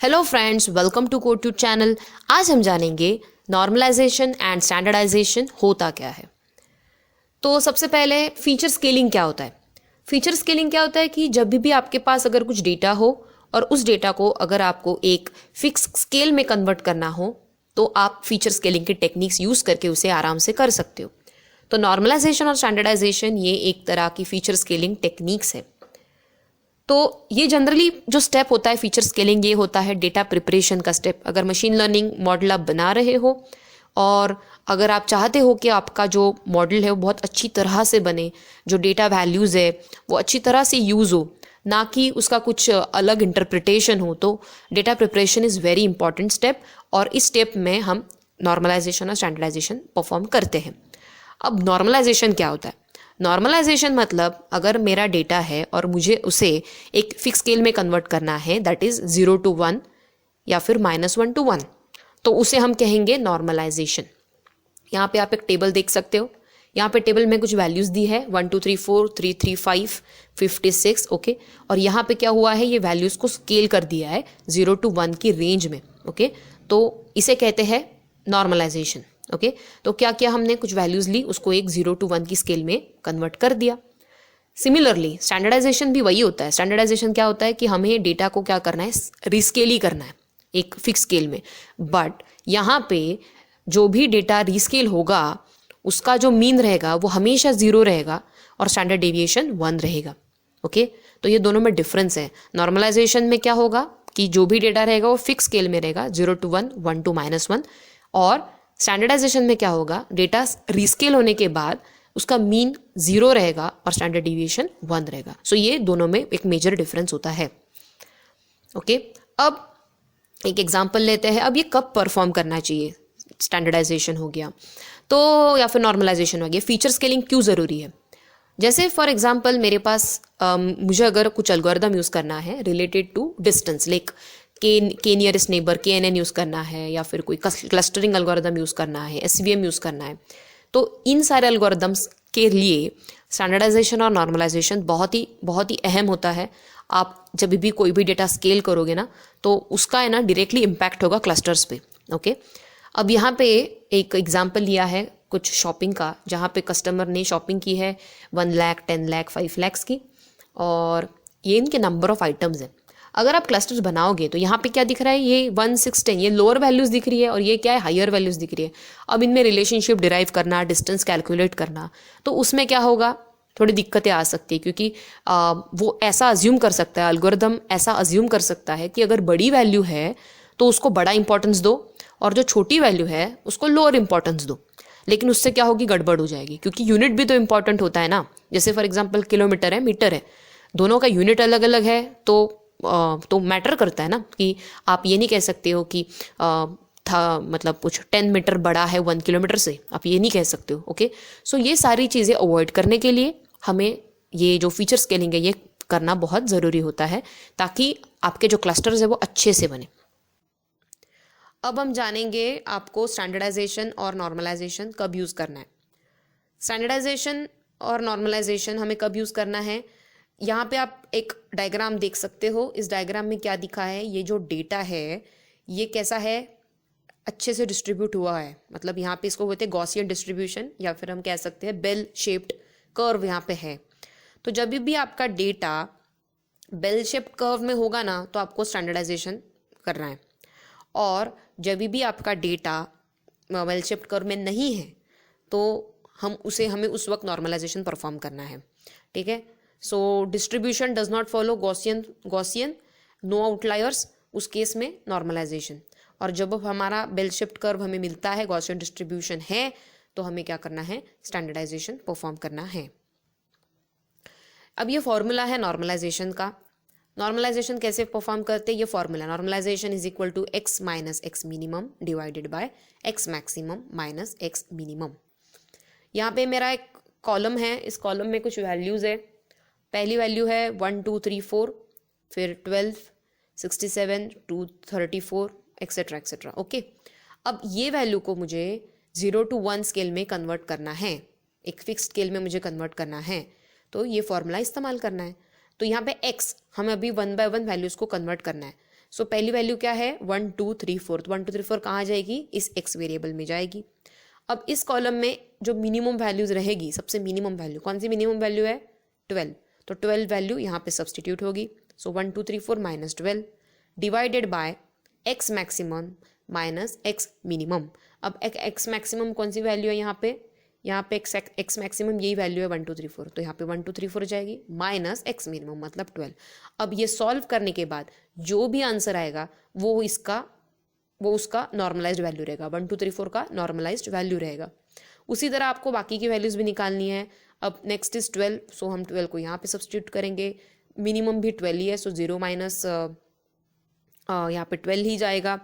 Hello friends, welcome to code channel. आज हम जानेंगे नॉर्मलाइजेशन एंड स्टैंडर्डाइजेशन होता क्या है। तो सबसे पहले फीचर स्केलिंग क्या होता है। फीचर स्केलिंग क्या होता है कि जब भी आपके पास अगर कुछ डेटा हो और उस डेटा को अगर आपको एक फिक्स स्केल में कन्वर्ट करना हो तो आप फीचर स्केलिंग के टेक्निक्स यूज़ करके उसे आराम से कर सकते हो। तो नॉर्मलाइजेशन और स्टैंडर्डाइजेशन ये एक तरह की फीचर स्केलिंग टेक्निक्स है। तो ये जनरली जो स्टेप होता है फीचर स्केलिंग, ये होता है डेटा प्रिपरेशन का स्टेप। अगर मशीन लर्निंग मॉडल आप बना रहे हो और अगर आप चाहते हो कि आपका जो मॉडल है वो बहुत अच्छी तरह से बने, जो डेटा वैल्यूज़ है वो अच्छी तरह से यूज़ हो, ना कि उसका कुछ अलग इंटरप्रिटेशन हो, तो data preparation is very important step. और इस स्टेप में हम नॉर्मलाइजेशन और स्टैंडर्डाइजेशन परफॉर्म करते हैं। अब नॉर्मलाइजेशन क्या होता है। नॉर्मलाइजेशन मतलब अगर मेरा डेटा है और मुझे उसे एक फिक्स स्केल में कन्वर्ट करना है, दैट इज़ 0 to 1 या फिर -1 to 1, तो उसे हम कहेंगे नॉर्मलाइजेशन। यहाँ पे आप एक टेबल देख सकते हो। यहाँ पे टेबल में कुछ वैल्यूज़ दी है 1 2 3 4 3 3 5 56, ओके। और यहाँ पे क्या हुआ है, ये वैल्यूज़ को स्केल कर दिया है 0 to 1 की रेंज में, ओके। तो इसे कहते हैं नॉर्मलाइजेशन, ओके। तो क्या किया हमने, कुछ वैल्यूज़ ली, उसको एक 0 to 1 की स्केल में कन्वर्ट कर दिया। सिमिलरली स्टैंडर्डाइजेशन भी वही होता है। स्टैंडर्डाइजेशन क्या होता है कि हमें डेटा को क्या करना है, रिस्केल ही करना है एक फिक्स स्केल में। बट यहाँ पे जो भी डेटा रीस्केल होगा उसका जो मीन रहेगा वो हमेशा 0 रहेगा और स्टैंडर्ड डेविएशन 1 रहेगा, ओके। तो ये दोनों में डिफरेंस है। नॉर्मलाइजेशन में क्या होगा कि जो भी डेटा रहेगा वो फिक्स स्केल में रहेगा, 0 to 1, 1 to -1। और स्टैंडर्डाइजेशन में क्या होगा, डेटा रीस्केल होने के बाद उसका मीन 0 रहेगा और स्टैंडर्ड डिविएशन 1 रहेगा। सो ये दोनों में एक मेजर डिफरेंस होता है, ओके। अब एक एग्जांपल लेते हैं। अब ये कब परफॉर्म करना चाहिए, स्टैंडर्डाइजेशन हो गया तो या फिर नॉर्मलाइजेशन हो गया, फीचर स्केलिंग क्यों ज़रूरी है। जैसे फॉर एग्जांपल मेरे पास मुझे अगर कुछ एल्गोरिदम यूज़ करना है रिलेटेड टू डिस्टेंस, लाइक के नियरेस्ट नेबर KNN यूज़ करना है, या फिर कोई क्लस्टरिंग एल्गोरिदम यूज़ करना है, SVM यूज़ करना है, तो इन सारे एल्गोरिदम्स के लिए स्टैंडर्डाइजेशन और नॉर्मलाइजेशन बहुत ही अहम होता है। आप जब भी कोई भी डेटा स्केल करोगे ना तो उसका है ना डायरेक्टली इम्पैक्ट होगा क्लस्टर्स पे, ओके। अब यहाँ पे एक एग्जांपल लिया है कुछ शॉपिंग का, जहाँ पे कस्टमर ने शॉपिंग की है 1 लाख 10 लाख 5 लाख की, और ये इनके नंबर ऑफ आइटम्स हैं। अगर आप क्लस्टर्स बनाओगे तो यहाँ पे क्या दिख रहा है, ये 1 6 10 ये लोअर वैल्यूज़ दिख रही है और ये क्या है, हायर वैल्यूज़ दिख रही है। अब इनमें रिलेशनशिप डिराइव करना, डिस्टेंस कैलकुलेट करना, तो उसमें क्या होगा, थोड़ी दिक्कतें आ सकती है। क्योंकि वो ऐसा अज्यूम कर सकता है, एल्गोरिदम ऐसा अज्यूम कर सकता है कि अगर बड़ी वैल्यू है तो उसको बड़ा इंपॉर्टेंस दो और जो छोटी वैल्यू है उसको लोअर इंपॉर्टेंस दो। लेकिन उससे क्या होगी, गड़बड़ हो जाएगी, क्योंकि यूनिट भी तो इंपॉर्टेंट होता है ना। जैसे फॉर एग्जांपल किलोमीटर है, मीटर है, दोनों का यूनिट अलग अलग है, तो मैटर करता है ना। कि आप ये नहीं कह सकते हो कि था मतलब कुछ 10 मीटर बड़ा है 1 किलोमीटर से, आप ये नहीं कह सकते हो, ओके। सो ये सारी चीज़ें अवॉइड करने के लिए हमें ये जो फीचर स्केलिंग है ये करना बहुत ज़रूरी होता है, ताकि आपके जो क्लस्टर्स है वो अच्छे से बने। अब हम जानेंगे आपको स्टैंडर्डाइजेशन और नॉर्मलाइजेशन कब यूज़ करना है। स्टैंडर्डाइजेशन और नॉर्मलाइजेशन हमें कब यूज़ करना है, यहाँ पे आप एक डायग्राम देख सकते हो। इस डायग्राम में क्या दिखा है, ये जो डेटा है ये कैसा है, अच्छे से डिस्ट्रीब्यूट हुआ है। मतलब यहाँ पे इसको बोलते हैं गॉसियन डिस्ट्रीब्यूशन, या फिर हम कह सकते हैं बेल शेप्ड कर्व यहाँ पे है। तो जब भी आपका डेटा बेल शेप्ड कर्व में होगा ना तो आपको स्टैंडर्डाइजेशन करना है, और जब भी आपका डेटा बेल शेप्ड कर्व में नहीं है तो हमें उस वक्त नॉर्मलाइजेशन परफॉर्म करना है, ठीक है। So distribution does not follow Gaussian no outliers, उस केस में नॉर्मलाइजेशन। और जब हमारा बेल शेप्ड कर्व हमें मिलता है, गॉसियन डिस्ट्रीब्यूशन है, तो हमें क्या करना है, स्टैंडर्डाइजेशन परफॉर्म करना है। अब ये फॉर्मूला है नॉर्मलाइजेशन का। नॉर्मलाइजेशन कैसे परफॉर्म करते हैं, ये formula, normalisation is equal to x minus x minimum divided by x maximum minus x minimum. यहाँ पे मेरा एक कॉलम है, इस कॉलम में कुछ वैल्यूज़ है। पहली वैल्यू है 1 2 3 4, फिर 12 67 2 34 एक्सेट्रा एक्सेट्रा, ओके। अब ये वैल्यू को मुझे 0 to 1 स्केल में कन्वर्ट करना है, एक फिक्स स्केल में मुझे कन्वर्ट करना है, तो ये फॉर्मूला इस्तेमाल करना है। तो यहाँ पे x हमें अभी 1 by 1 वैल्यूज़ को कन्वर्ट करना है। सो पहली वैल्यू क्या है 1 2 3 4, 1 2 3 4 कहाँ जाएगी, इस x वेरिएबल में जाएगी। अब इस कॉलम में जो मिनिमम वैल्यूज रहेगी, सबसे मिनिमम वैल्यू कौन सी मिनिमम वैल्यू है 12, तो 12 वैल्यू यहाँ पे सब्सटीट्यूट होगी। सो 1 2 3 4 minus 12 divided by x maximum minus x minimum. अब x मैक्सिमम कौन सी वैल्यू है यहाँ पे x मैक्सिमम यही वैल्यू है 1 2 3 4, तो यहाँ पे 1 2 3 4 जाएगी माइनस x मिनिमम मतलब 12। अब ये सॉल्व करने के बाद जो भी आंसर आएगा वो उसका नॉर्मलाइज्ड वैल्यू रहेगा, 1 2 3 4 का नॉर्मलाइज्ड वैल्यू रहेगा। उसी तरह आपको बाकी की वैल्यूज भी निकालनी है। अब नेक्स्ट इज 12, सो हम 12 को यहाँ पे सब्सटीट्यूट करेंगे, मिनिमम भी 12 ही है, सो 0 माइनस यहाँ पे 12 ही जाएगा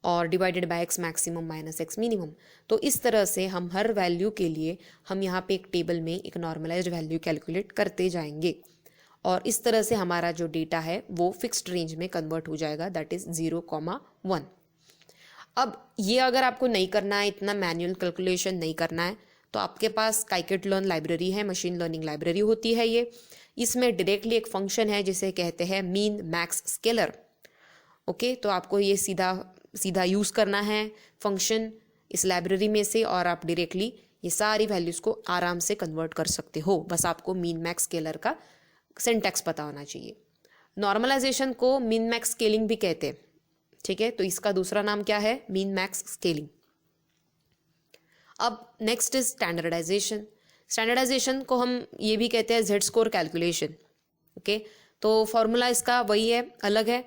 और divided by x maximum minus x minimum. तो इस तरह से हम हर वैल्यू के लिए हम यहाँ पे एक टेबल में एक नॉर्मलाइज्ड वैल्यू कैलकुलेट करते जाएंगे और इस तरह से हमारा जो डेटा है वो फिक्स्ड रेंज में कन्वर्ट हो जाएगा, दैट इज 0,1। अब ये अगर आपको नहीं करना है, इतना मैनुअल कैलकुलेशन नहीं करना है, तो आपके पास scikit-learn लाइब्रेरी है, मशीन लर्निंग लाइब्रेरी होती है ये। इसमें डायरेक्टली एक फंक्शन है जिसे कहते हैं मीन मैक्स स्केलर। ओके, तो आपको ये सीधा यूज़ करना है फंक्शन इस लाइब्रेरी में से और आप डायरेक्टली ये सारी वैल्यूज़ को आराम से कन्वर्ट कर सकते हो। बस आपको मीन मैक्स स्केलर का सिंटैक्स पता होना चाहिए। नॉर्मलाइजेशन को मीन मैक्स स्केलिंग भी कहते हैं, ठीक है, तो इसका दूसरा नाम क्या है, मीन मैक्स स्केलिंग। अब नेक्स्ट इज स्टैंडर्डाइजेशन। स्टैंडर्डाइजेशन को हम ये भी कहते हैं जेड स्कोर कैलकुलेशन। ओके, तो फॉर्मूला इसका वही है, अलग है,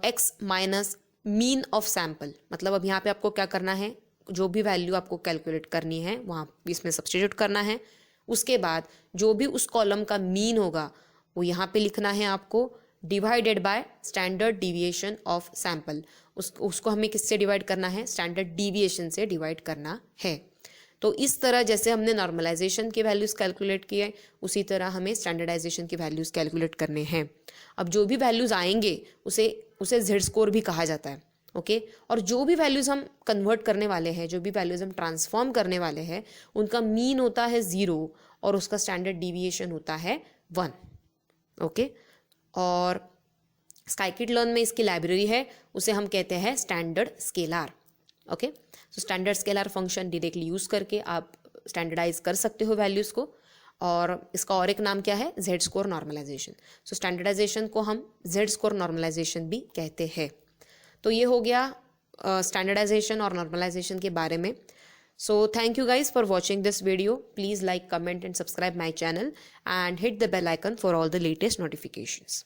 x minus mean of sample. मतलब अब यहाँ पे आपको क्या करना है, जो भी वैल्यू आपको कैलकुलेट करनी है वहाँ इसमें सब्सटीट्यूट करना है। उसके बाद जो भी उस कॉलम का मीन होगा वो यहाँ पे लिखना है आपको, divided by standard deviation of sample. उसको हमें किससे डिवाइड करना है, स्टैंडर्ड डिविएशन से डिवाइड करना है। तो इस तरह जैसे हमने नॉर्मलाइजेशन के वैल्यूज़ कैलकुलेट किए, उसी तरह हमें स्टैंडर्डाइजेशन के वैल्यूज़ कैलकुलेट करने हैं। अब जो भी वैल्यूज़ आएंगे उसे जेड स्कोर भी कहा जाता है। ओके, और जो भी वैल्यूज़ हम कन्वर्ट करने वाले हैं, जो भी वैल्यूज़ हम ट्रांसफॉर्म करने वाले हैं, उनका मीन होता है 0 और उसका स्टैंडर्ड डिविएशन होता है 1। ओके, और scikit-learn में इसकी लाइब्रेरी है, उसे हम कहते हैं standard scaler. Okay, so standard scaler function directly use करके आप स्टैंडर्डाइज कर सकते हो वैल्यूज़ को, और इसका और एक नाम क्या है, जेड स्कोर नॉर्मलाइजेशन। सो स्टैंडर्डाइजेशन को हम जेड स्कोर नॉर्मलाइजेशन भी कहते हैं। तो ये हो गया स्टैंडर्डाइजेशन और नॉर्मलाइजेशन के बारे में। So thank you guys for watching this video. Please like, comment and subscribe my channel and hit the bell icon for all the latest notifications.